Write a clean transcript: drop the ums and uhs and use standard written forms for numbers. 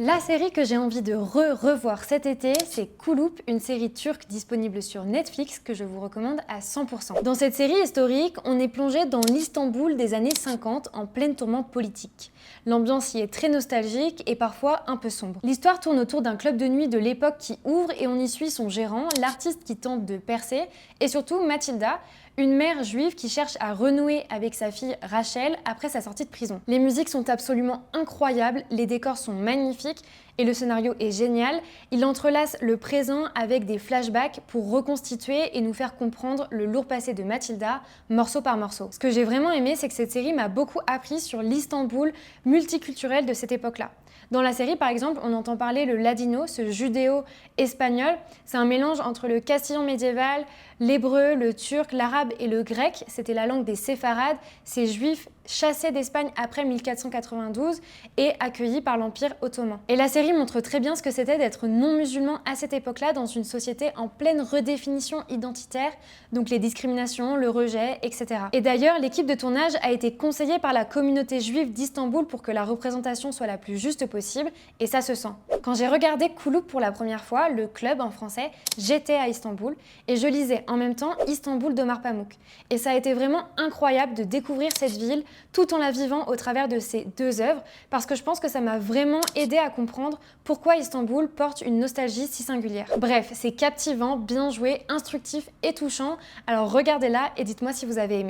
La série que j'ai envie de revoir cet été, c'est Kulüp, une série turque disponible sur Netflix que je vous recommande à 100%. Dans cette série historique, on est plongé dans l'Istanbul des années 50 en pleine tourmente politique. L'ambiance y est très nostalgique et parfois un peu sombre. L'histoire tourne autour d'un club de nuit de l'époque qui ouvre et on y suit son gérant, l'artiste qui tente de percer et surtout Matilda, une mère juive qui cherche à renouer avec sa fille Rachel après sa sortie de prison. Les musiques sont absolument incroyables, les décors sont magnifiques et le scénario est génial. Il entrelace le présent avec des flashbacks pour reconstituer et nous faire comprendre le lourd passé de Matilda, morceau par morceau. Ce que j'ai vraiment aimé, c'est que cette série m'a beaucoup appris sur l'Istanbul multiculturel de cette époque-là. Dans la série, par exemple, on entend parler le ladino, ce judéo-espagnol. C'est un mélange entre le castillan médiéval, l'hébreu, le turc, l'arabe et le grec. C'était la langue des séfarades, ces juifs chassés d'Espagne après 1492 et accueillis par l'Empire ottoman. Et la série montre très bien ce que c'était d'être non-musulman à cette époque-là dans une société en pleine redéfinition identitaire, donc les discriminations, le rejet, etc. Et d'ailleurs, l'équipe de tournage a été conseillée par la communauté juive d'Istanbul pour que la représentation soit la plus juste possible, et ça se sent. Quand j'ai regardé Kulüp pour la première fois, le club en français, j'étais à Istanbul et je lisais en même temps Istanbul d'Omar Pamuk. Et ça a été vraiment incroyable de découvrir cette ville tout en la vivant au travers de ces deux œuvres, parce que je pense que ça m'a vraiment aidé à comprendre pourquoi Istanbul porte une nostalgie si singulière. Bref, c'est captivant, bien joué, instructif et touchant, alors regardez-la et dites-moi si vous avez aimé.